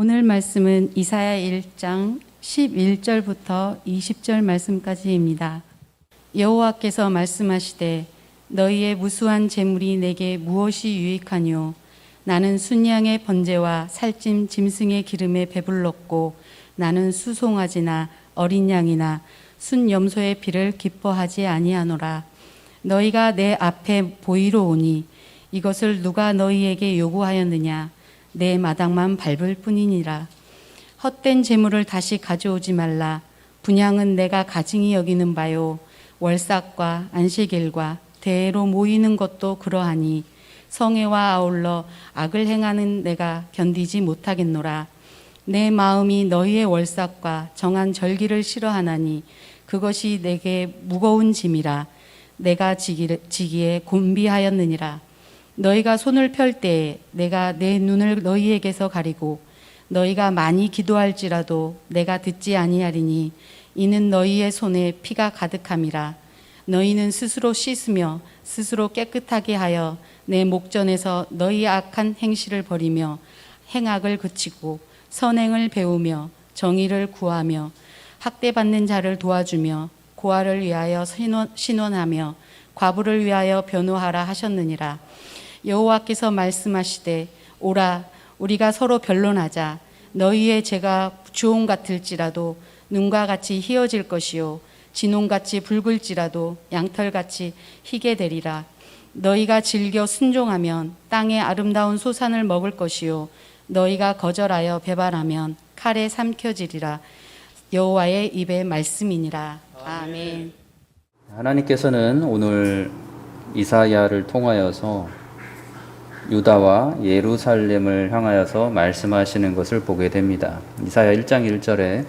오늘 말씀은 이사야 1장 11절부터 20절 말씀까지입니다. 여호와께서 말씀하시되 너희의 무수한 재물이 내게 무엇이 유익하뇨? 나는 순양의 번제와 살찜 짐승의 기름에 배불렀고 나는 수송아지나 어린 양이나 순 염소의 피를 기뻐하지 아니하노라. 너희가 내 앞에 보이러 오니 이것을 누가 너희에게 요구하였느냐? 내 마당만 밟을 뿐이니라. 헛된 재물을 다시 가져오지 말라. 분향은 내가 가증히 여기는 바요. 월삭과 안식일과 대회로 모이는 것도 그러하니 성회와 아울러 악을 행하는 내가 견디지 못하겠노라. 내 마음이 너희의 월삭과 정한 절기를 싫어하나니 그것이 내게 무거운 짐이라. 내가 지기에 곤비하였느니라. 너희가 손을 펼 때에 내가 내 눈을 너희에게서 가리고 너희가 많이 기도할지라도 내가 듣지 아니하리니 이는 너희의 손에 피가 가득함이라. 너희는 스스로 씻으며 스스로 깨끗하게 하여 내 목전에서 너희의 악한 행실을 버리며 행악을 그치고 선행을 배우며 정의를 구하며 학대받는 자를 도와주며 고아를 위하여 신원하며 과부를 위하여 변호하라 하셨느니라. 여호와께서 말씀하시되 오라 우리가 서로 변론하자. 너희의 죄가 주홍 같을지라도 눈과 같이 희어질 것이요 진홍같이 붉을지라도 양털같이 희게 되리라. 너희가 즐겨 순종하면 땅의 아름다운 소산을 먹을 것이요 너희가 거절하여 배반하면 칼에 삼켜지리라. 여호와의 입의 말씀이니라. 아멘. 하나님께서는 오늘 이사야를 통하여서 유다와 예루살렘을 향하여서 말씀하시는 것을 보게 됩니다. 이사야 1장 1절에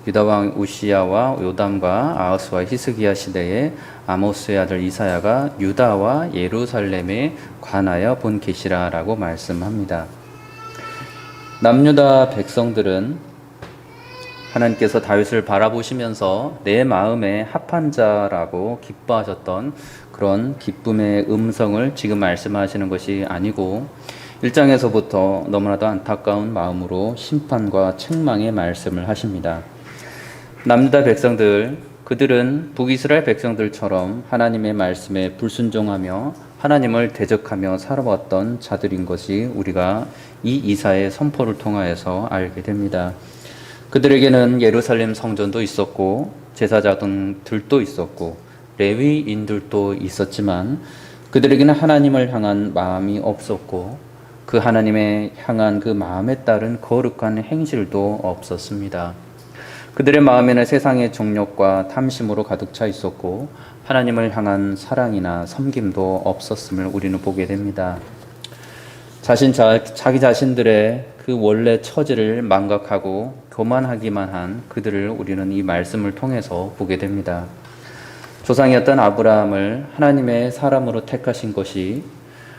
유다왕 우시야와 요담과 아하스와 히스기야 시대에 아모스의 아들 이사야가 유다와 예루살렘에 관하여 본 계시라라고 말씀합니다. 남유다 백성들은 하나님께서 다윗을 바라보시면서 내 마음에 합한 자라고 기뻐하셨던 그런 기쁨의 음성을 지금 말씀하시는 것이 아니고 1장에서부터 너무나도 안타까운 마음으로 심판과 책망의 말씀을 하십니다. 남유다 백성들, 그들은 북이스라엘 백성들처럼 하나님의 말씀에 불순종하며 하나님을 대적하며 살아왔던 자들인 것이 우리가 이 이사의 선포를 통하여서 알게 됩니다. 그들에게는 예루살렘 성전도 있었고 제사장들도 있었고 레위인들도 있었지만 그들에게는 하나님을 향한 마음이 없었고 그 하나님의 향한 그 마음에 따른 거룩한 행실도 없었습니다. 그들의 마음에는 세상의 정욕과 탐심으로 가득 차 있었고 하나님을 향한 사랑이나 섬김도 없었음을 우리는 보게 됩니다. 자기 자신들의 그 원래 처지를 망각하고 교만하기만 한 그들을 우리는 이 말씀을 통해서 보게 됩니다. 조상이었던 아브라함을 하나님의 사람으로 택하신 것이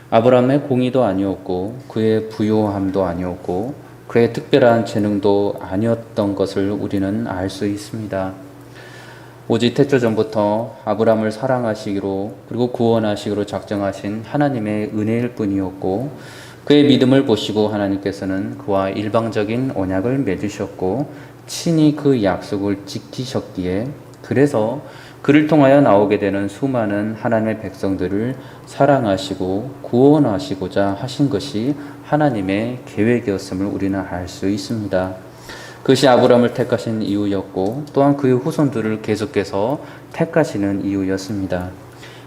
아브라함의 공의도 아니었고 그의 부요함도 아니었고 그의 특별한 재능도 아니었던 것을 우리는 알 수 있습니다. 오직 태초전부터 아브라함을 사랑하시기로 그리고 구원하시기로 작정하신 하나님의 은혜일 뿐이었고 그의 믿음을 보시고 하나님께서는 그와 일방적인 언약을 맺으셨고 친히 그 약속을 지키셨기에 그래서 그를 통하여 나오게 되는 수많은 하나님의 백성들을 사랑하시고 구원하시고자 하신 것이 하나님의 계획이었음을 우리는 알 수 있습니다. 그것이 아브라함을 택하신 이유였고 또한 그의 후손들을 계속해서 택하시는 이유였습니다.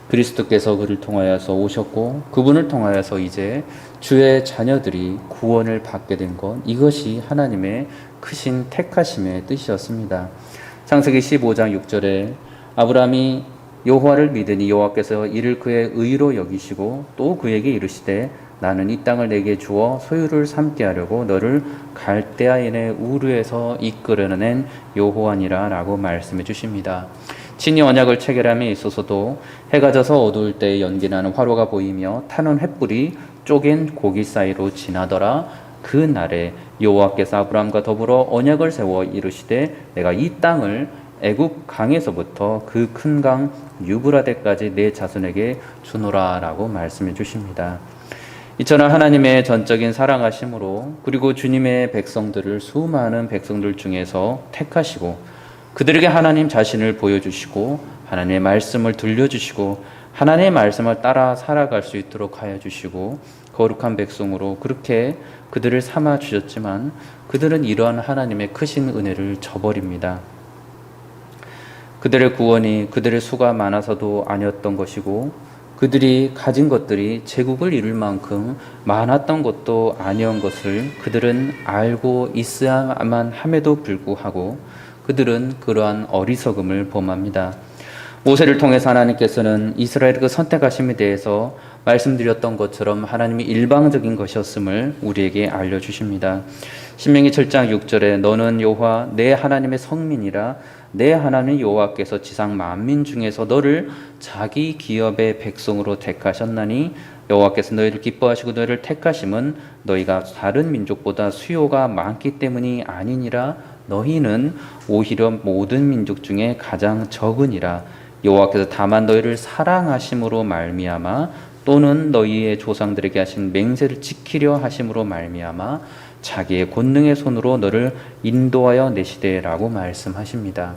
그리스도께서 그를 통하여서 오셨고 그분을 통하여서 이제 주의 자녀들이 구원을 받게 된 것, 이것이 하나님의 크신 택하심의 뜻이었습니다. 창세기 15장 6절에 아브라함이 여호와를 믿으니 여호와께서 이를 그의 의로 여기시고 또 그에게 이르시되 나는 이 땅을 내게 주어 소유를 삼게 하려고 너를 갈대아인의 우르에서 이끌어낸 여호와니라 라고 말씀해 주십니다. 친히 언약을 체결함에 있어서도 해가 져서 어두울 때 연기나는 화로가 보이며 타는 횃불이 쪼갠 고기 사이로 지나더라. 그 날에 여호와께서 아브라함과 더불어 언약을 세워 이르시되 내가 이 땅을 애굽 강에서부터 그 큰 강 유브라데까지 내 자손에게 주노라 라고 말씀해 주십니다. 이처럼 하나님의 전적인 사랑하심으로 그리고 주님의 백성들을 수많은 백성들 중에서 택하시고 그들에게 하나님 자신을 보여주시고 하나님의 말씀을 들려주시고 하나님의 말씀을 따라 살아갈 수 있도록 하여 주시고 거룩한 백성으로 그렇게 그들을 삼아 주셨지만 그들은 이러한 하나님의 크신 은혜를 저버립니다. 그들의 구원이 그들의 수가 많아서도 아니었던 것이고 그들이 가진 것들이 제국을 이룰 만큼 많았던 것도 아니온 것을 그들은 알고 있어야만 함에도 불구하고 그들은 그러한 어리석음을 범합니다. 모세를 통해서 하나님께서는 이스라엘의 그 선택하심에 대해서 말씀드렸던 것처럼 하나님이 일방적인 것이었음을 우리에게 알려주십니다. 신명기 7장 6절에 너는 여호와 내 하나님의 성민이라 내 하나님 여호와께서 지상 만민 중에서 너를 자기 기업의 백성으로 택하셨나니 여호와께서 너희를 기뻐하시고 너희를 택하심은 너희가 다른 민족보다 수요가 많기 때문이 아니니라 너희는 오히려 모든 민족 중에 가장 적으니라 여호와께서 다만 너희를 사랑하심으로 말미암아 또는 너희의 조상들에게 하신 맹세를 지키려 하심으로 말미암아 자기의 권능의 손으로 너를 인도하여 내시되라고 말씀하십니다.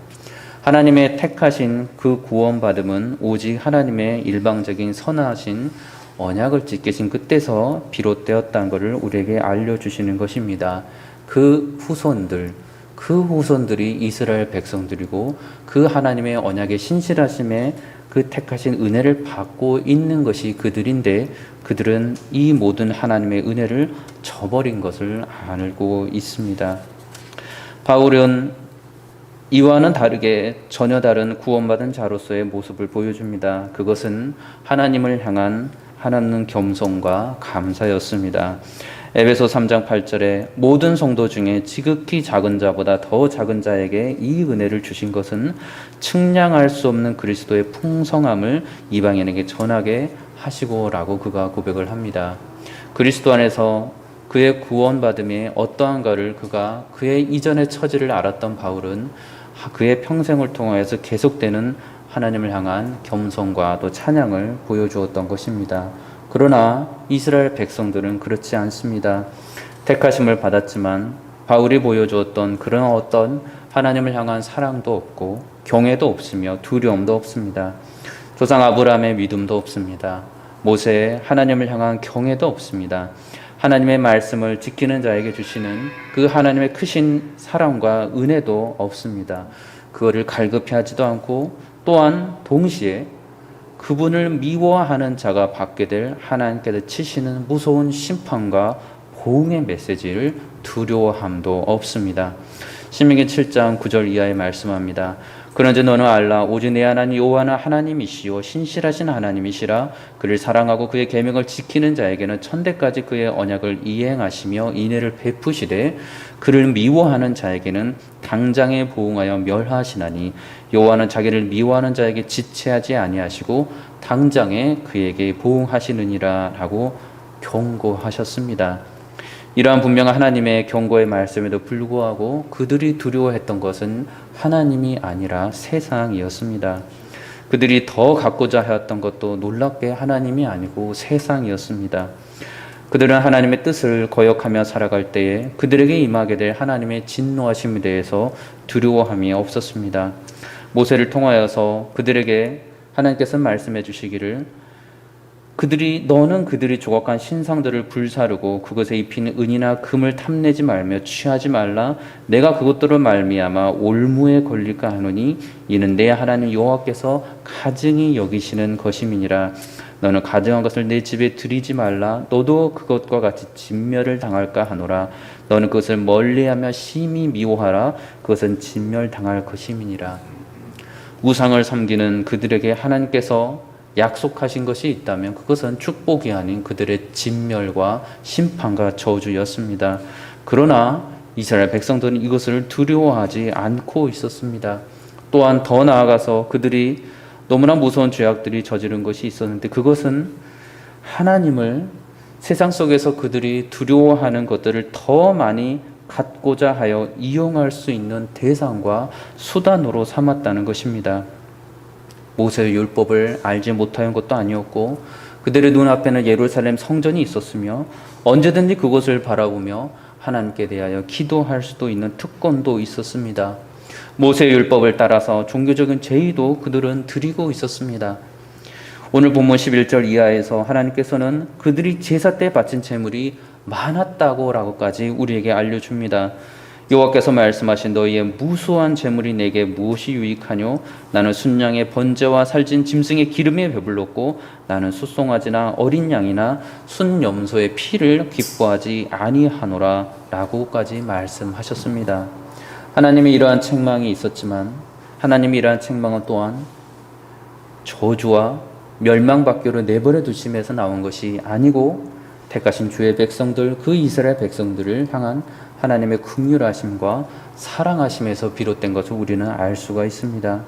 하나님의 택하신 그 구원받음은 오직 하나님의 일방적인 선하신 언약을 지키신 그때서 비롯되었다는 것을 우리에게 알려주시는 것입니다. 그 후손들이 이스라엘 백성들이고 그 하나님의 언약의 신실하심에 그 택하신 은혜를 받고 있는 것이 그들인데 그들은 이 모든 하나님의 은혜를 저버린 것을 알고 있습니다. 바울은 이와는 다르게 전혀 다른 구원받은 자로서의 모습을 보여줍니다. 그것은 하나님을 향한 하나님 겸손과 감사였습니다. 에베소 3장 8절에 모든 성도 중에 지극히 작은 자보다 더 작은 자에게 이 은혜를 주신 것은 측량할 수 없는 그리스도의 풍성함을 이방인에게 전하게 하시고라고 그가 고백을 합니다. 그리스도 안에서 그의 구원받음에 어떠한가를 그가 그의 이전의 처지를 알았던 바울은 그의 평생을 통하여서 계속되는 하나님을 향한 겸손과 또 찬양을 보여주었던 것입니다. 그러나 이스라엘 백성들은 그렇지 않습니다. 택하심을 받았지만 바울이 보여주었던 그런 어떤 하나님을 향한 사랑도 없고 경외도 없으며 두려움도 없습니다. 조상 아브라함의 믿음도 없습니다. 모세의 하나님을 향한 경외도 없습니다. 하나님의 말씀을 지키는 자에게 주시는 그 하나님의 크신 사랑과 은혜도 없습니다. 그거를 갈급히 하지도 않고 또한 동시에 그분을 미워하는 자가 받게 될 하나님께서 치시는 무서운 심판과 보응의 메시지를 두려워함도 없습니다. 신명기 7장 9절 이하에 말씀합니다. 그런즉 너는 알라 오직 내 하나님 여호와는 하나님이시요 신실하신 하나님이시라 그를 사랑하고 그의 계명을 지키는 자에게는 천대까지 그의 언약을 이행하시며 인애를 베푸시되 그를 미워하는 자에게는 당장에 보응하여 멸하시나니 여호와는 자기를 미워하는 자에게 지체하지 아니하시고 당장에 그에게 보응하시느니라 라고 경고하셨습니다. 이러한 분명한 하나님의 경고의 말씀에도 불구하고 그들이 두려워했던 것은 하나님이 아니라 세상이었습니다. 그들이 더 갖고자 하였던 것도 놀랍게 하나님이 아니고 세상이었습니다. 그들은 하나님의 뜻을 거역하며 살아갈 때에 그들에게 임하게 될 하나님의 진노하심에 대해서 두려워함이 없었습니다. 모세를 통하여서 그들에게 하나님께서 말씀해 주시기를 너는 그들이 조각한 신상들을 불사르고 그것에 입힌 은이나 금을 탐내지 말며 취하지 말라. 내가 그것들을 말미암아 올무에 걸릴까 하노니 이는 내 하나님 여호와께서 가증히 여기시는 것임이니라. 너는 가증한 것을 내 집에 들이지 말라. 너도 그것과 같이 진멸을 당할까 하노라. 너는 그것을 멀리하며 심히 미워하라. 그것은 진멸당할 것임이니라. 우상을 섬기는 그들에게 하나님께서 약속하신 것이 있다면 그것은 축복이 아닌 그들의 진멸과 심판과 저주였습니다. 그러나 이스라엘 백성들은 이것을 두려워하지 않고 있었습니다. 또한 더 나아가서 그들이 너무나 무서운 죄악들이 저지른 것이 있었는데 그것은 하나님을 세상 속에서 그들이 두려워하는 것들을 더 많이 갖고자 하여 이용할 수 있는 대상과 수단으로 삼았다는 것입니다. 모세의 율법을 알지 못하는 것도 아니었고 그들의 눈앞에는 예루살렘 성전이 있었으며 언제든지 그곳을 바라보며 하나님께 대하여 기도할 수도 있는 특권도 있었습니다. 모세의 율법을 따라서 종교적인 제의도 그들은 드리고 있었습니다. 오늘 본문 11절 이하에서 하나님께서는 그들이 제사 때 바친 제물이 많았다고라고까지 우리에게 알려줍니다. 여호와께서 말씀하신 너희의 무수한 제물이 내게 무엇이 유익하뇨? 나는 순양의 번제와 살진 짐승의 기름에 배불렀고 나는 숫송아지나 어린 양이나 순염소의 피를 기뻐하지 아니하노라 라고까지 말씀하셨습니다. 하나님의 이러한 책망이 있었지만 하나님의 이러한 책망은 또한 저주와 멸망받기로 내버려 두심에서 나온 것이 아니고 택하신 주의 백성들, 그 이스라엘 백성들을 향한 하나님의 긍휼하심과 사랑하심에서 비롯된 것을 우리는 알 수가 있습니다.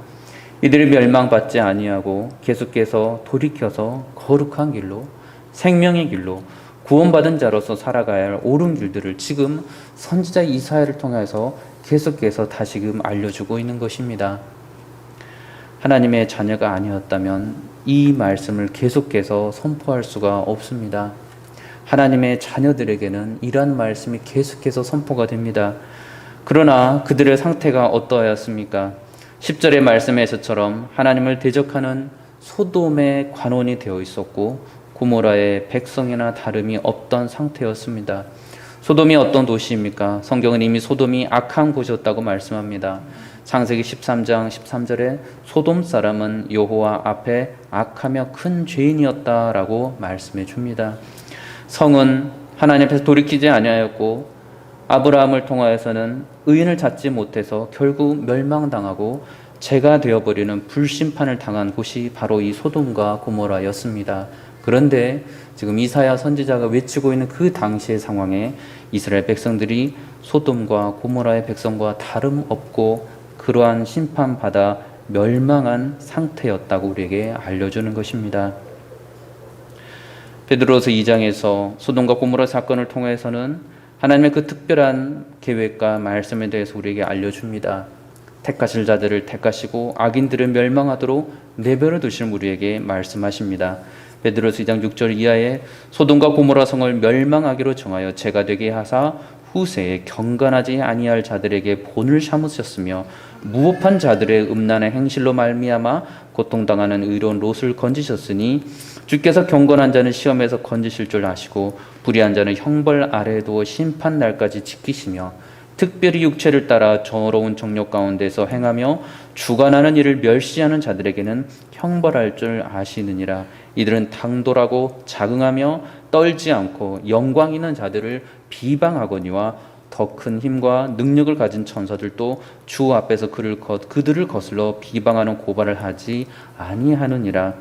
이들이 멸망받지 아니하고 계속해서 돌이켜서 거룩한 길로, 생명의 길로 구원받은 자로서 살아가야 할 옳은 길들을 지금 선지자 이사야를 통해서 계속해서 다시금 알려주고 있는 것입니다. 하나님의 자녀가 아니었다면 이 말씀을 계속해서 선포할 수가 없습니다. 하나님의 자녀들에게는 이러한 말씀이 계속해서 선포가 됩니다. 그러나 그들의 상태가 어떠하였습니까? 10절의 말씀에서처럼 하나님을 대적하는 소돔의 관원이 되어 있었고 고모라의 백성이나 다름이 없던 상태였습니다. 소돔이 어떤 도시입니까? 성경은 이미 소돔이 악한 곳이었다고 말씀합니다. 창세기 13장 13절에 소돔 사람은 여호와 앞에 악하며 큰 죄인이었다라고 말씀해 줍니다. 성은 하나님 앞에서 돌이키지 아니하였고 아브라함을 통하여서는 의인을 찾지 못해서 결국 멸망당하고 죄가 되어버리는 불심판을 당한 곳이 바로 이 소돔과 고모라였습니다. 그런데 지금 이사야 선지자가 외치고 있는 그 당시의 상황에 이스라엘 백성들이 소돔과 고모라의 백성과 다름없고 그러한 심판받아 멸망한 상태였다고 우리에게 알려주는 것입니다. 베드로서 2장에서 소돔과 고모라 사건을 통해서는 하나님의 그 특별한 계획과 말씀에 대해서 우리에게 알려줍니다. 택하실 자들을 택하시고 악인들을 멸망하도록 내버려 두실 우리에게 말씀하십니다. 베드로서 2장 6절 이하에 소돔과 고모라 성을 멸망하기로 정하여 죄가 되게 하사 후세에 경건하지 아니할 자들에게 본을 삼으셨으며 무법한 자들의 음란의 행실로 말미암아 고통당하는 의로운 롯을 건지셨으니 주께서 경건한 자는 시험에서 건지실 줄 아시고 불의한 자는 형벌 아래에 두어 심판 날까지 지키시며 특별히 육체를 따라 더러운 정욕 가운데서 행하며 주관하는 일을 멸시하는 자들에게는 형벌할 줄 아시느니라. 이들은 당돌하고 자긍하며 떨지 않고 영광 있는 자들을 비방하거니와 더 큰 힘과 능력을 가진 천사들도 주 앞에서 그들을 거슬러 비방하는 고발을 하지 아니하느니라.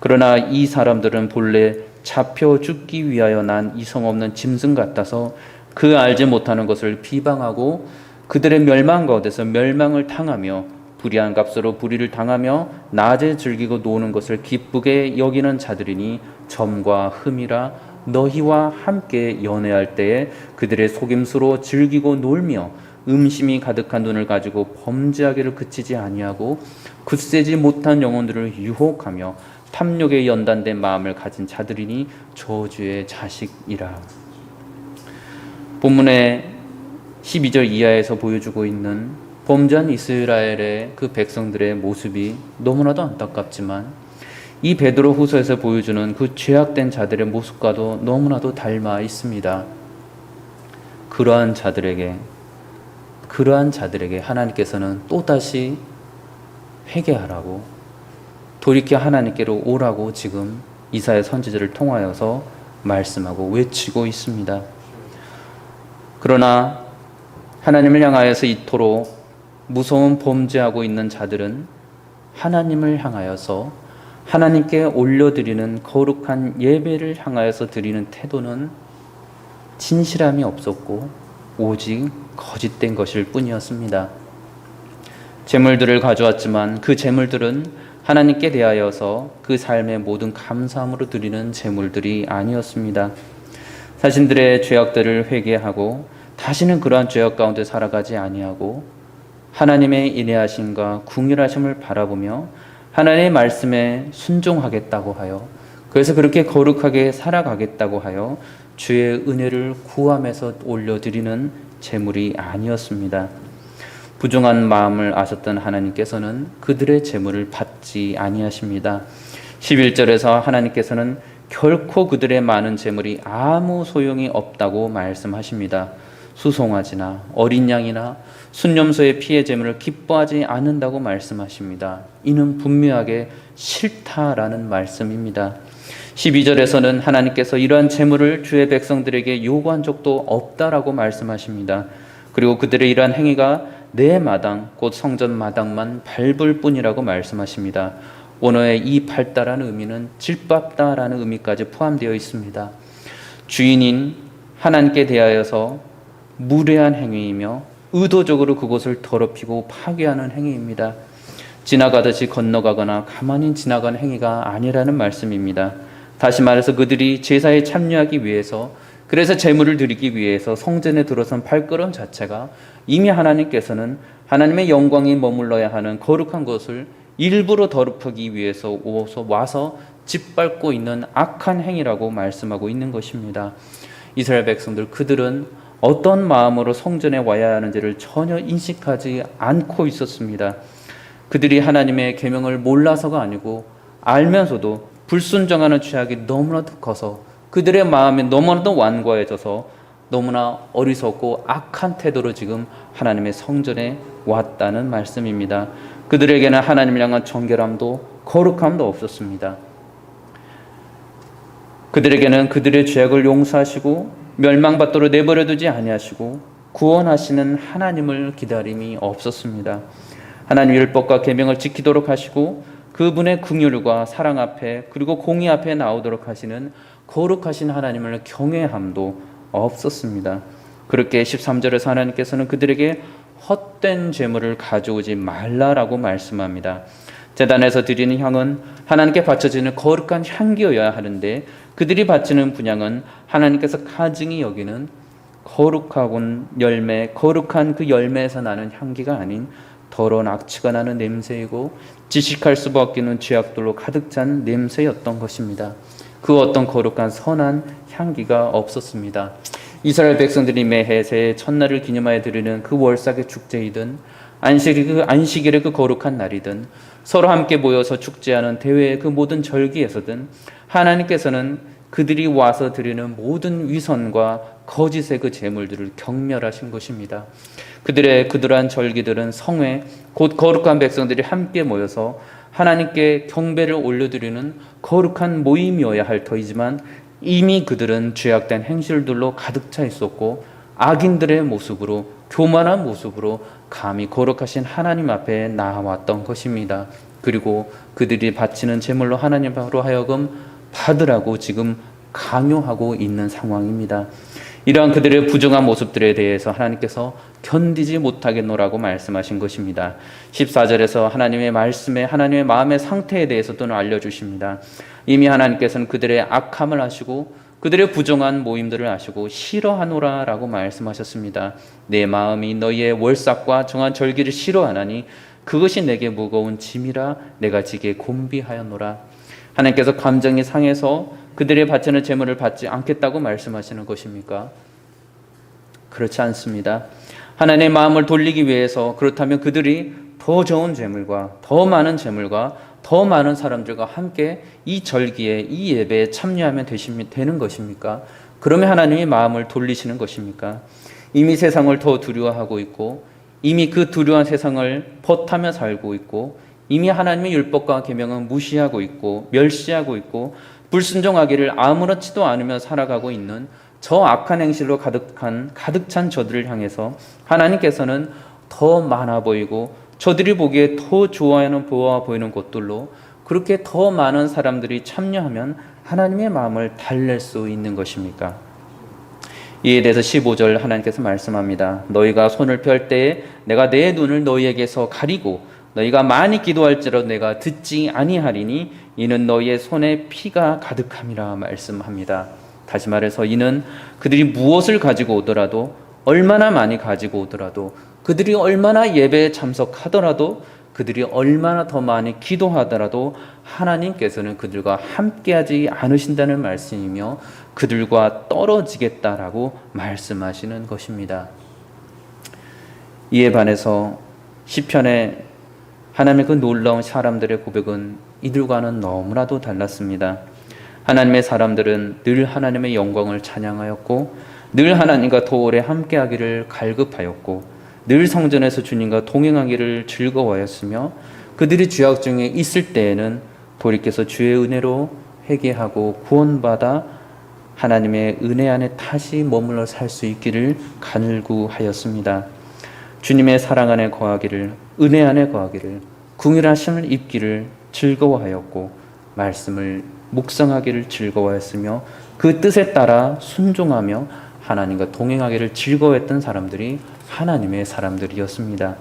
그러나 이 사람들은 본래 잡혀 죽기 위하여 난 이성 없는 짐승 같아서 그 알지 못하는 것을 비방하고 그들의 멸망 가운데서 멸망을 당하며 불의한 값으로 불의를 당하며 낮에 즐기고 노는 것을 기쁘게 여기는 자들이니 점과 흠이라. 너희와 함께 연애할 때에 그들의 속임수로 즐기고 놀며 음심이 가득한 눈을 가지고 범죄하기를 그치지 아니하고 굳세지 못한 영혼들을 유혹하며 탐욕에 연단된 마음을 가진 자들이니 저주의 자식이라. 본문의 12절 이하에서 보여주고 있는 범죄한 이스라엘의 그 백성들의 모습이 너무나도 안타깝지만 이 베드로 후서에서 보여주는 그 죄악된 자들의 모습과도 너무나도 닮아 있습니다. 그러한 자들에게 하나님께서는 또다시 회개하라고 돌이켜 하나님께로 오라고 지금 이사야 선지자를 통하여서 말씀하고 외치고 있습니다. 그러나 하나님을 향하여서 이토록 무서운 범죄하고 있는 자들은 하나님을 향하여서 하나님께 올려드리는 거룩한 예배를 향하여서 드리는 태도는 진실함이 없었고 오직 거짓된 것일 뿐이었습니다. 제물들을 가져왔지만 그 제물들은 하나님께 대하여서 그 삶의 모든 감사함으로 드리는 제물들이 아니었습니다. 자신들의 죄악들을 회개하고 다시는 그러한 죄악 가운데 살아가지 아니하고 하나님의 인애하심과 궁휼하심을 바라보며 하나님의 말씀에 순종하겠다고 하여 그래서 그렇게 거룩하게 살아가겠다고 하여 주의 은혜를 구함에서 올려드리는 제물이 아니었습니다. 부정한 마음을 아셨던 하나님께서는 그들의 제물을 받지 아니하십니다. 11절에서 하나님께서는 결코 그들의 많은 제물이 아무 소용이 없다고 말씀하십니다. 수송아지나 어린 양이나 순념소의 피의 제물을 기뻐하지 않는다고 말씀하십니다. 이는 분명하게 싫다라는 말씀입니다. 12절에서는 하나님께서 이러한 제물을 주의 백성들에게 요구한 적도 없다라고 말씀하십니다. 그리고 그들의 이러한 행위가 내 마당, 곧 성전 마당만 밟을 뿐이라고 말씀하십니다. 원어의 이 밟다라는 의미는 질밟다라는 의미까지 포함되어 있습니다. 주인인 하나님께 대하여서 무례한 행위이며 의도적으로 그곳을 더럽히고 파괴하는 행위입니다. 지나가듯이 건너가거나 가만히 지나간 행위가 아니라는 말씀입니다. 다시 말해서 그들이 제사에 참여하기 위해서, 그래서 제물을 드리기 위해서 성전에 들어선 발걸음 자체가 이미 하나님께서는 하나님의 영광이 머물러야 하는 거룩한 것을 일부러 더럽히기 위해서 와서 짓밟고 있는 악한 행위라고 말씀하고 있는 것입니다. 이스라엘 백성들, 그들은 어떤 마음으로 성전에 와야 하는지를 전혀 인식하지 않고 있었습니다. 그들이 하나님의 계명을 몰라서가 아니고 알면서도 불순종하는 죄악이 너무나도 커서 그들의 마음이 너무나도 완고해져서 너무나 어리석고 악한 태도로 지금 하나님의 성전에 왔다는 말씀입니다. 그들에게는 하나님을 향한 정결함도 거룩함도 없었습니다. 그들에게는 그들의 죄악을 용서하시고 멸망받도록 내버려두지 아니하시고 구원하시는 하나님을 기다림이 없었습니다. 하나님 율법과 계명을 지키도록 하시고 그분의 긍휼과 사랑 앞에 그리고 공의 앞에 나오도록 하시는 거룩하신 하나님을 경외함도 없었습니다. 그렇게 13절에서 하나님께서는 그들에게 헛된 제물을 가져오지 말라라고 말씀합니다. 제단에서 드리는 향은 하나님께 바쳐지는 거룩한 향기여야 하는데 그들이 바치는 분향은 하나님께서 가증히 여기는 거룩한 열매, 거룩한 그 열매에서 나는 향기가 아닌 더러운 악취가 나는 냄새이고 지식할 수밖에 없는 죄악들로 가득 찬 냄새였던 것입니다. 그 어떤 거룩한 선한 향기가 없었습니다. 이스라엘 백성들이 매해 새해 첫날을 기념하여 드리는 그 월삭의 축제이든 안식일의 그 거룩한 날이든 서로 함께 모여서 축제하는 대회의 그 모든 절기에서든 하나님께서는 그들이 와서 드리는 모든 위선과 거짓의 그 제물들을 경멸하신 것입니다. 그들한 절기들은 성회, 곧 거룩한 백성들이 함께 모여서 하나님께 경배를 올려드리는 거룩한 모임이어야 할 터이지만 이미 그들은 죄악된 행실들로 가득 차 있었고 악인들의 모습으로, 교만한 모습으로 감히 거룩하신 하나님 앞에 나아왔던 것입니다. 그리고 그들이 바치는 제물로 하나님 앞으로 하여금 받으라고 지금 강요하고 있는 상황입니다. 이러한 그들의 부정한 모습들에 대해서 하나님께서 견디지 못하겠노라고 말씀하신 것입니다. 14절에서 하나님의 말씀에 하나님의 마음의 상태에 대해서도 알려주십니다. 이미 하나님께서는 그들의 악함을 아시고 그들의 부정한 모임들을 아시고 싫어하노라 라고 말씀하셨습니다. 내 마음이 너희의 월삭과 정한 절기를 싫어하나니 그것이 내게 무거운 짐이라 내가 지게 곤비하였노라. 하나님께서 감정이 상해서 그들의 바치는 제물을 받지 않겠다고 말씀하시는 것입니까? 그렇지 않습니다. 하나님의 마음을 돌리기 위해서, 그렇다면 그들이 더 좋은 제물과 더 많은 제물과 더 많은 사람들과 함께 이 절기에, 이 예배에 참여하면 되는 것입니까? 그러면 하나님의 마음을 돌리시는 것입니까? 이미 세상을 더 두려워하고 있고 이미 그 두려운 세상을 벗하며 살고 있고 이미 하나님의 율법과 계명은 무시하고 있고 멸시하고 있고 불순종하기를 아무렇지도 않으며 살아가고 있는 저 악한 행실로 가득 찬 저들을 향해서 하나님께서는 더 많아 보이고 저들이 보기에 더 좋아하는 보이는 것들로 그렇게 더 많은 사람들이 참여하면 하나님의 마음을 달랠 수 있는 것입니까? 이에 대해서 15절 하나님께서 말씀합니다. 너희가 손을 펼 때에 내가 내 눈을 너희에게서 가리고 너희가 많이 기도할지라도 내가 듣지 아니하리니 이는 너희의 손에 피가 가득함이라 말씀합니다. 다시 말해서 이는 그들이 무엇을 가지고 오더라도 얼마나 많이 가지고 오더라도 그들이 얼마나 예배에 참석하더라도 그들이 얼마나 더 많이 기도하더라도 하나님께서는 그들과 함께하지 않으신다는 말씀이며 그들과 떨어지겠다라고 말씀하시는 것입니다. 이에 반해서 시편에 하나님의 그 놀라운 사람들의 고백은 이들과는 너무나도 달랐습니다. 하나님의 사람들은 늘 하나님의 영광을 찬양하였고 늘 하나님과 더 오래 함께하기를 갈급하였고 늘 성전에서 주님과 동행하기를 즐거워하였으며 그들이 죄악 중에 있을 때에는 돌이켜서 주의 은혜로 회개하고 구원받아 하나님의 은혜 안에 다시 머물러 살 수 있기를 간구하였습니다. 주님의 사랑 안에 거하기를, 은혜 안에 거하기를, 긍휼하심을 입기를 즐거워하였고 말씀을 묵상하기를 즐거워했으며 그 뜻에 따라 순종하며 하나님과 동행하기를 즐거워했던 사람들이 하나님의 사람들이었습니다.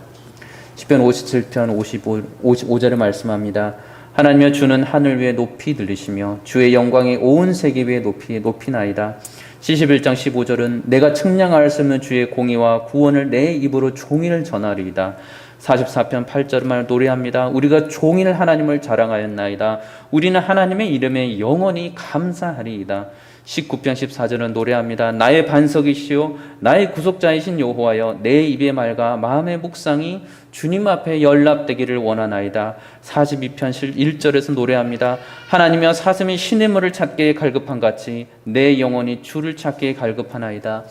시편 57편 55절에 말씀합니다. 하나님여 주는 하늘 위에 높이 들리시며 주의 영광이 온 세계 위에 높이나이다. 71장 15절은 내가 측량할 수 없는 주의 공의와 구원을 내 입으로 종일 전하리이다. 44편 8절만 노래합니다. 우리가 종일 하나님을 자랑하였나이다. 우리는 하나님의 이름에 영원히 감사하리이다. 19편 14절은 노래합니다. 나의 반석이시오 나의 구속자이신 여호와여 내 입의 말과 마음의 묵상이 주님 앞에 연락되기를 원하나이다. 42편 1절에서 노래합니다. 하나님여 사슴이 시냇물을 찾기에 갈급한 같이 내 영혼이 주를 찾기에 갈급하나이다.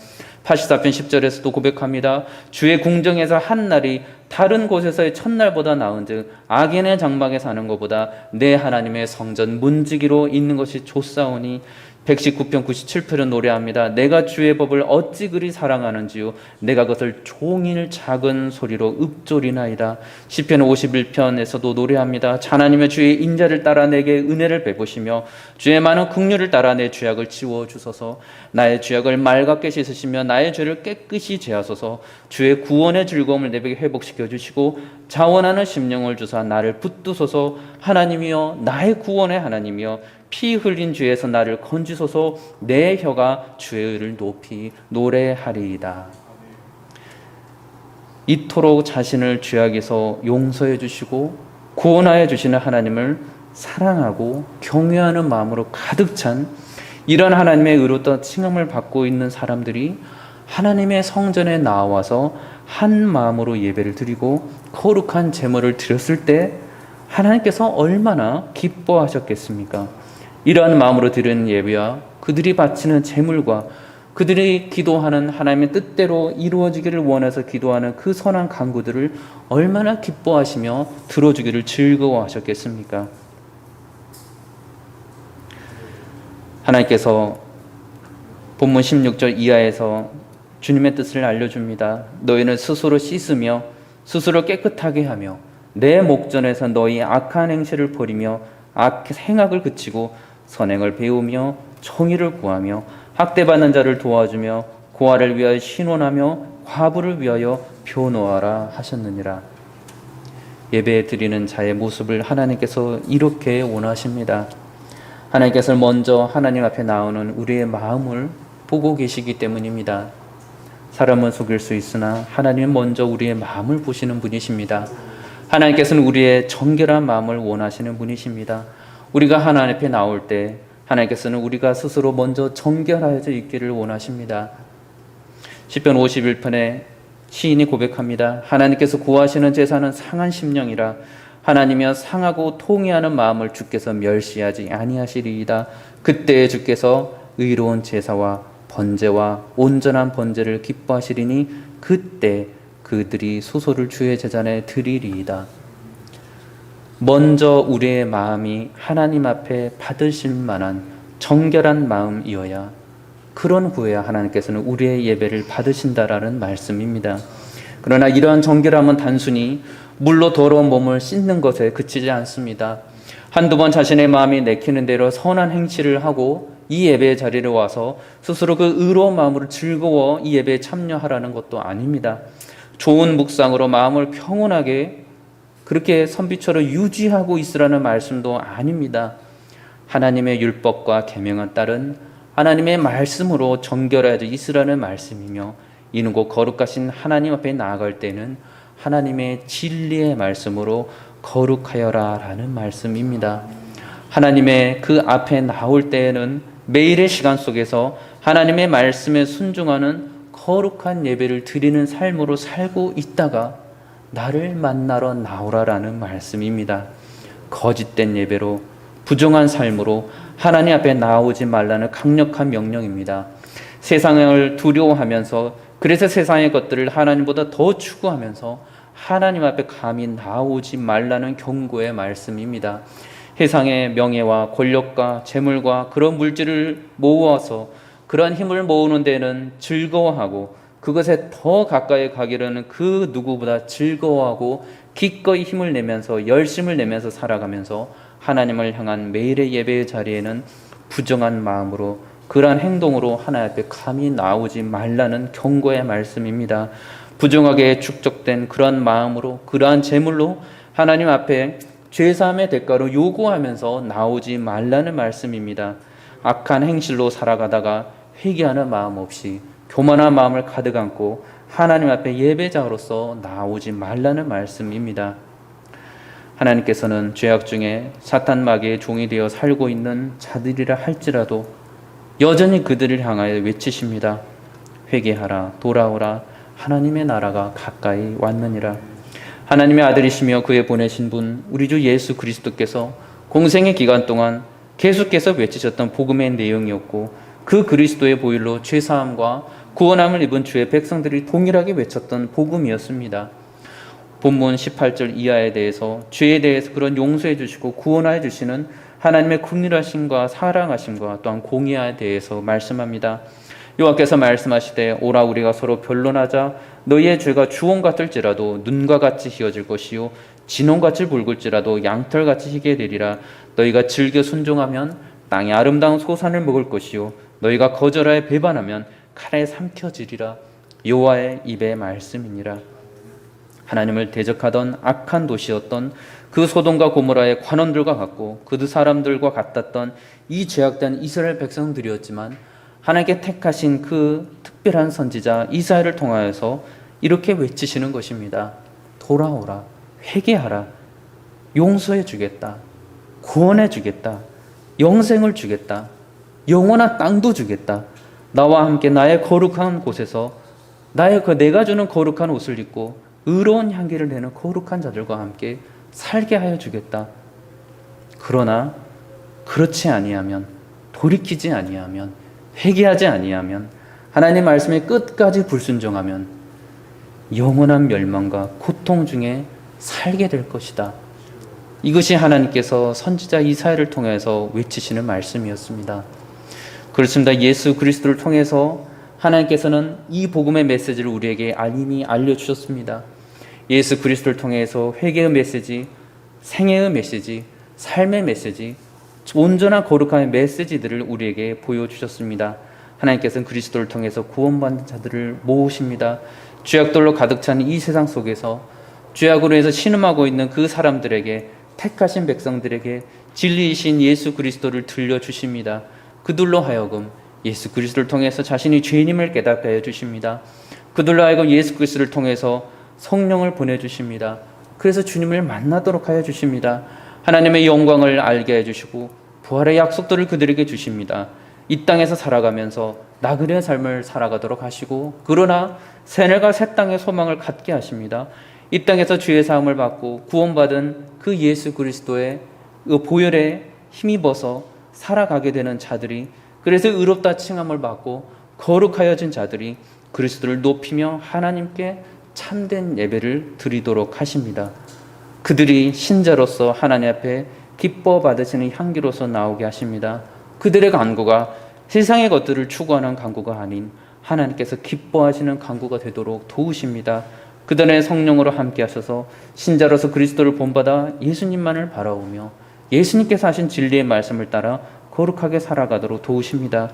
84편 10절에서도 고백합니다. 주의 궁정에서 한 날이 다른 곳에서의 첫날보다 나은즉 악인의 장막에 사는 것보다 내 하나님의 성전 문지기로 있는 것이 좋사오니 119편 97편은 노래합니다. 내가 주의 법을 어찌 그리 사랑하는지요 내가 그것을 종일 작은 소리로 읊조리나이다. 시편 51편에서도 노래합니다. 하나님의 주의 인자를 따라 내게 은혜를 베푸시며 주의 많은 긍휼을 따라 내 죄악을 지워주소서. 나의 죄악을 맑게 씻으시며 나의 죄를 깨끗이 제하소서. 주의 구원의 즐거움을 내게 회복시켜 주시고 자원하는 심령을 주사 나를 붙드소서. 하나님이여 나의 구원의 하나님이여 피 흘린 죄에서 나를 건지소서. 내 혀가 주의 의를 높이 노래하리이다. 이토록 자신을 죄악에서 용서해 주시고 구원하여 주시는 하나님을 사랑하고 경외하는 마음으로 가득 찬 이런 하나님의 의롭다 칭함을 받고 있는 사람들이 하나님의 성전에 나와서 한 마음으로 예배를 드리고 거룩한 제물을 드렸을 때 하나님께서 얼마나 기뻐하셨겠습니까? 이러한 마음으로 드리는 예배와 그들이 바치는 제물과 그들이 기도하는 하나님의 뜻대로 이루어지기를 원해서 기도하는 그 선한 간구들을 얼마나 기뻐하시며 들어주기를 즐거워하셨겠습니까? 하나님께서 본문 16절 이하에서 주님의 뜻을 알려줍니다. 너희는 스스로 씻으며 스스로 깨끗하게 하며 내 목전에서 너희 악한 행실을 버리며 행악을 그치고 선행을 배우며 정의를 구하며 학대받는 자를 도와주며 고아를 위하여 신원하며 과부를 위하여 변호하라 하셨느니라. 예배 드리는 자의 모습을 하나님께서 이렇게 원하십니다. 하나님께서 먼저 하나님 앞에 나오는 우리의 마음을 보고 계시기 때문입니다. 사람은 속일 수 있으나 하나님은 먼저 우리의 마음을 보시는 분이십니다. 하나님께서는 우리의 정결한 마음을 원하시는 분이십니다. 우리가 하나님 앞에 나올 때 하나님께서는 우리가 스스로 먼저 정결하여져 있기를 원하십니다. 시편 51편에 시인이 고백합니다. 하나님께서 구하시는 제사는 상한 심령이라 하나님이여 상하고 통회하는 마음을 주께서 멸시하지 아니하시리이다. 그때에 주께서 의로운 제사와 번제와 온전한 번제를 기뻐하시리니 그때 그들이 수소를 주의 제단에 드리리이다. 먼저 우리의 마음이 하나님 앞에 받으실 만한 정결한 마음이어야 그런 후에야 하나님께서는 우리의 예배를 받으신다라는 말씀입니다. 그러나 이러한 정결함은 단순히 물로 더러운 몸을 씻는 것에 그치지 않습니다. 한두 번 자신의 마음이 내키는 대로 선한 행실을 하고 이 예배의 자리를 와서 스스로 그 의로운 마음으로 즐거워 이 예배에 참여하라는 것도 아닙니다. 좋은 묵상으로 마음을 평온하게 그렇게 선비처럼 유지하고 있으라는 말씀도 아닙니다. 하나님의 율법과 계명에 따른 하나님의 말씀으로 정결하여 있으라는 말씀이며 이는 곧 거룩하신 하나님 앞에 나아갈 때는 하나님의 진리의 말씀으로 거룩하여라 라는 말씀입니다. 하나님의 그 앞에 나올 때에는 매일의 시간 속에서 하나님의 말씀에 순종하는 거룩한 예배를 드리는 삶으로 살고 있다가 나를 만나러 나오라라는 말씀입니다. 거짓된 예배로 부정한 삶으로 하나님 앞에 나오지 말라는 강력한 명령입니다. 세상을 두려워하면서 그래서 세상의 것들을 하나님보다 더 추구하면서 하나님 앞에 감히 나오지 말라는 경고의 말씀입니다. 세상의 명예와 권력과 재물과 그런 물질을 모아서 그러한 힘을 모으는 데는 즐거워하고 그것에 더 가까이 가기로는 그 누구보다 즐거워하고 기꺼이 힘을 내면서 열심을 내면서 살아가면서 하나님을 향한 매일의 예배의 자리에는 부정한 마음으로 그러한 행동으로 하나님 앞에 감히 나오지 말라는 경고의 말씀입니다. 부정하게 축적된 그러한 마음으로 그러한 재물로 하나님 앞에 죄사함의 대가로 요구하면서 나오지 말라는 말씀입니다. 악한 행실로 살아가다가 회개하는 마음 없이 교만한 마음을 가득 안고 하나님 앞에 예배자로서 나오지 말라는 말씀입니다. 하나님께서는 죄악 중에 사탄 마귀의 종이 되어 살고 있는 자들이라 할지라도 여전히 그들을 향하여 외치십니다. 회개하라, 돌아오라, 하나님의 나라가 가까이 왔느니라. 하나님의 아들이시며 그의 보내신 분 우리 주 예수 그리스도께서 공생의 기간 동안 계속해서 외치셨던 복음의 내용이었고 그 그리스도의 보혈로 죄사함과 구원함을 입은 주의 백성들이 동일하게 외쳤던 복음이었습니다. 본문 18절 이하에 대해서 죄에 대해서 그런 용서해 주시고 구원하여 주시는 하나님의 긍휼하심과 사랑하심과 또한 공의에 대해서 말씀합니다. 여호와께서 말씀하시되 오라 우리가 서로 변론하자 너희의 죄가 주홍 같을지라도 눈과 같이 희어질 것이요 진홍같이 붉을지라도 양털같이 희게 되리라. 너희가 즐겨 순종하면 땅의 아름다운 소산을 먹을 것이요 너희가 거절하여 배반하면 칼에 삼켜지리라. 여호와의 입의 말씀이니라. 하나님을 대적하던 악한 도시였던 그 소돔과 고모라의 관원들과 같고 그 사람들과 같았던 이 죄악된 이스라엘 백성들이었지만 하나님께 택하신 그 특별한 선지자 이사야를 통하여서 이렇게 외치시는 것입니다. 돌아오라, 회개하라, 용서해 주겠다, 구원해 주겠다, 영생을 주겠다, 영원한 땅도 주겠다. 나와 함께 나의 거룩한 곳에서 내가 주는 거룩한 옷을 입고 의로운 향기를 내는 거룩한 자들과 함께 살게 하여 주겠다. 그러나 그렇지 아니하면, 돌이키지 아니하면, 회개하지 아니하면, 하나님 말씀에 끝까지 불순종하면 영원한 멸망과 고통 중에 살게 될 것이다. 이것이 하나님께서 선지자 이사야를 통해서 외치시는 말씀이었습니다. 그렇습니다. 예수 그리스도를 통해서 하나님께서는 이 복음의 메시지를 우리에게 이미 알려주셨습니다. 예수 그리스도를 통해서 회개의 메시지, 생애의 메시지, 삶의 메시지, 온전한 거룩한 메시지들을 우리에게 보여주셨습니다. 하나님께서는 그리스도를 통해서 구원받는 자들을 모으십니다. 죄악들로 가득 찬 이 세상 속에서 죄악으로 해서 신음하고 있는 그 사람들에게, 택하신 백성들에게 진리이신 예수 그리스도를 들려주십니다. 그들로 하여금 예수 그리스도를 통해서 자신이 죄인임을 깨닫게 해주십니다. 그들로 하여금 예수 그리스도를 통해서 성령을 보내주십니다. 그래서 주님을 만나도록 하여 주십니다. 하나님의 영광을 알게 해주시고 부활의 약속들을 그들에게 주십니다. 이 땅에서 살아가면서 나그네 삶을 살아가도록 하시고 그러나 새늘과 새 땅의 소망을 갖게 하십니다. 이 땅에서 주의 사함을 받고 구원받은 그 예수 그리스도의 그 보혈에 힘입어서 살아가게 되는 자들이, 그래서 의롭다 칭함을 받고 거룩하여진 자들이 그리스도를 높이며 하나님께 참된 예배를 드리도록 하십니다. 그들이 신자로서 하나님 앞에 기뻐 받으시는 향기로서 나오게 하십니다. 그들의 간구가 세상의 것들을 추구하는 간구가 아닌 하나님께서 기뻐하시는 간구가 되도록 도우십니다. 그들의 성령으로 함께 하셔서 신자로서 그리스도를 본받아 예수님만을 바라보며 예수님께서 하신 진리의 말씀을 따라 거룩하게 살아가도록 도우십니다.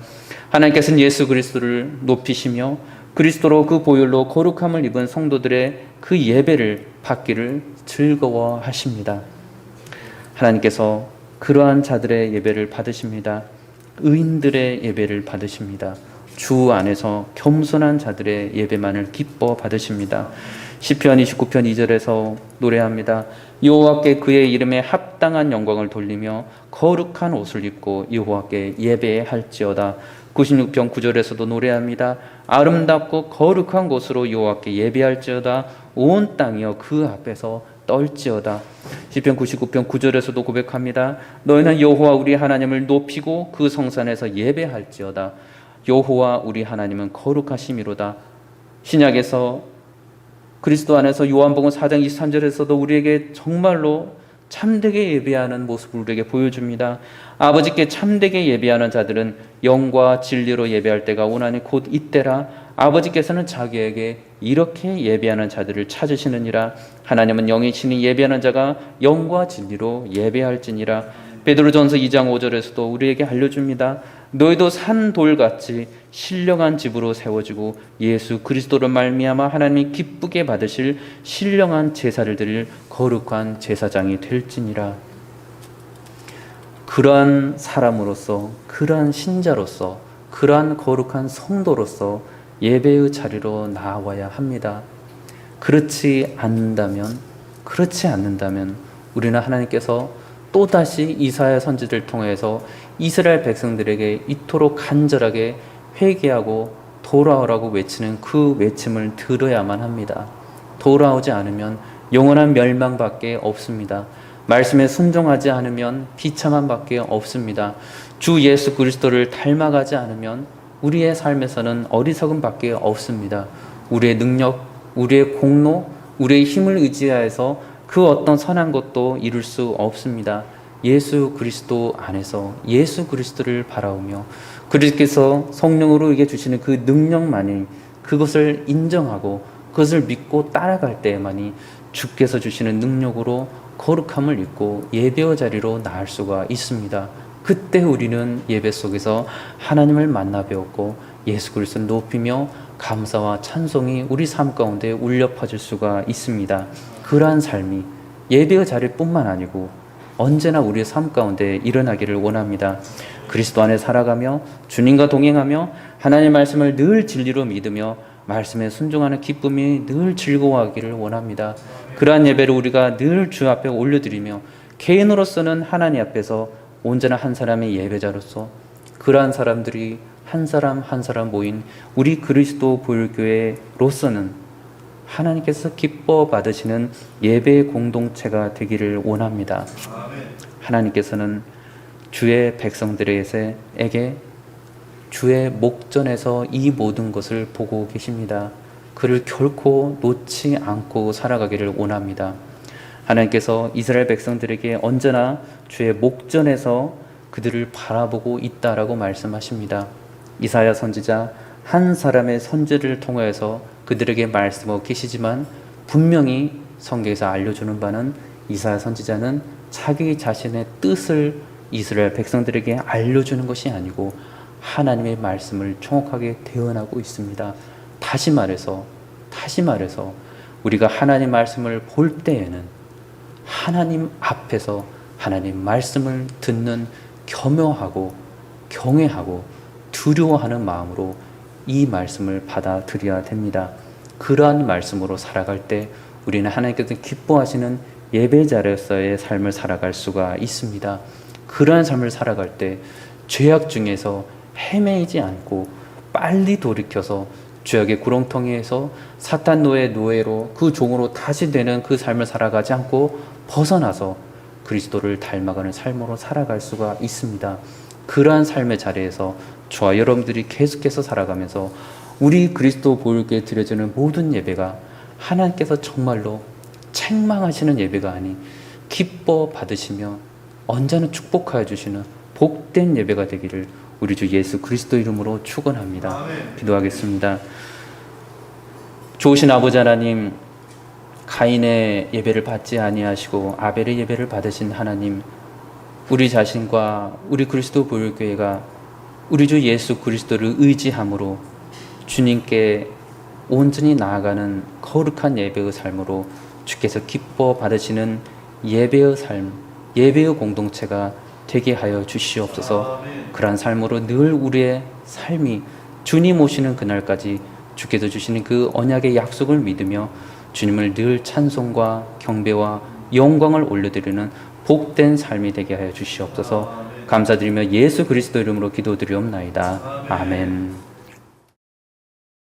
하나님께서는 예수 그리스도를 높이시며 그리스도로 그 보혈로 거룩함을 입은 성도들의 그 예배를 받기를 즐거워하십니다. 하나님께서 그러한 자들의 예배를 받으십니다. 의인들의 예배를 받으십니다. 주 안에서 겸손한 자들의 예배만을 기뻐 받으십니다. 시편 29편 2절에서 노래합니다. 여호와께 그의 이름에 합당한 영광을 돌리며 거룩한 옷을 입고 여호와께 예배할지어다. 96편 9절에서도 노래합니다. 아름답고 거룩한 곳으로 여호와께 예배할지어다. 온 땅이여 그 앞에서 떨지어다. 시편 99편 9절에서도 고백합니다. 너희는 여호와 우리 하나님을 높이고 그 성산에서 예배할지어다. 여호와 우리 하나님은 거룩하심이로다. 신약에서 그리스도 안에서 요한복음 4장 23절에서도 우리에게 정말로 참되게 예배하는 모습을 우리에게 보여줍니다. 아버지께 참되게 예배하는 자들은 영과 진리로 예배할 때가 오나니 곧 이때라. 아버지께서는 자기에게 이렇게 예배하는 자들을 찾으시느니라. 하나님은 영이시니 예배하는 자가 영과 진리로 예배할지니라. 베드로전서 2장 5절에서도 우리에게 알려줍니다. 너희도 산돌같이 신령한 집으로 세워지고 예수 그리스도로 말미암아 하나님이 기쁘게 받으실 신령한 제사를 드릴 거룩한 제사장이 될지니라. 그러한 사람으로서, 그러한 신자로서, 그러한 거룩한 성도로서 예배의 자리로 나와야 합니다. 그렇지 않는다면 우리는 하나님께서 또다시 이사야 선지자를 통해서 이스라엘 백성들에게 이토록 간절하게 회개하고 돌아오라고 외치는 그 외침을 들어야만 합니다. 돌아오지 않으면 영원한 멸망밖에 없습니다. 말씀에 순종하지 않으면 비참함밖에 없습니다. 주 예수 그리스도를 닮아가지 않으면 우리의 삶에서는 어리석음밖에 없습니다. 우리의 능력, 우리의 공로, 우리의 힘을 의지하여서 그 어떤 선한 것도 이룰 수 없습니다. 예수 그리스도 안에서 예수 그리스도를 바라오며 그리스도께서 성령으로 우리에게 주시는 그 능력만이, 그것을 인정하고 그것을 믿고 따라갈 때에만이 주께서 주시는 능력으로 거룩함을 입고 예배의 자리로 나갈 수가 있습니다. 그때 우리는 예배 속에서 하나님을 만나 배웠고 예수 그리스도를 높이며 감사와 찬송이 우리 삶 가운데 울려 퍼질 수가 있습니다. 그러한 삶이 예배의 자리뿐만 아니고 언제나 우리의 삶 가운데 일어나기를 원합니다. 그리스도 안에 살아가며 주님과 동행하며 하나님의 말씀을 늘 진리로 믿으며 말씀에 순종하는 기쁨이 늘 즐거워하기를 원합니다. 그러한 예배를 우리가 늘 주 앞에 올려드리며 개인으로서는 하나님 앞에서 언제나 한 사람의 예배자로서 그러한 사람들이 한 사람 한 사람 모인 우리 그리스도 보혈교회로서는 하나님께서 기뻐 받으시는 예배의 공동체가 되기를 원합니다. 하나님께서는 주의 백성들에게 주의 목전에서 이 모든 것을 보고 계십니다. 그를 결코 놓지 않고 살아가기를 원합니다. 하나님께서 이스라엘 백성들에게 언제나 주의 목전에서 그들을 바라보고 있다라고 말씀하십니다. 이사야 선지자 한 사람의 선지를 통해서 그들에게 말씀하고 계시지만 분명히 성경에서 알려주는 바는 이사야 선지자는 자기 자신의 뜻을 이스라엘 백성들에게 알려주는 것이 아니고 하나님의 말씀을 정확하게 대언하고 있습니다. 다시 말해서 우리가 하나님 말씀을 볼 때에는 하나님 앞에서 하나님 말씀을 듣는 겸허하고 경외하고 두려워하는 마음으로 이 말씀을 받아들여야 됩니다. 그러한 말씀으로 살아갈 때 우리는 하나님께서 기뻐하시는 예배자로서의 삶을 살아갈 수가 있습니다. 그러한 삶을 살아갈 때 죄악 중에서 헤매이지 않고 빨리 돌이켜서 죄악의 구렁텅이에서 사탄 노예 노예로 그 종으로 다시 되는 그 삶을 살아가지 않고 벗어나서 그리스도를 닮아가는 삶으로 살아갈 수가 있습니다. 그러한 삶의 자리에서 저와 여러분들이 계속해서 살아가면서 우리 그리스도 보혈교회에 드려지는 모든 예배가 하나님께서 정말로 책망하시는 예배가 아닌 기뻐 받으시며 언제나 축복하여 주시는 복된 예배가 되기를 우리 주 예수 그리스도 이름으로 축원합니다. 기도하겠습니다. 좋으신 아버지 하나님, 가인의 예배를 받지 아니하시고 아벨의 예배를 받으신 하나님, 우리 자신과 우리 그리스도 보혈교회가 우리 주 예수 그리스도를 의지함으로 주님께 온전히 나아가는 거룩한 예배의 삶으로 주께서 기뻐 받으시는 예배의 삶, 예배의 공동체가 되게 하여 주시옵소서. 그러한 삶으로 늘 우리의 삶이 주님 오시는 그날까지 주께서 주시는 그 언약의 약속을 믿으며 주님을 늘 찬송과 경배와 영광을 올려드리는 복된 삶이 되게 하여 주시옵소서. 감사드리며 예수 그리스도 이름으로 기도드리옵나이다. 아멘.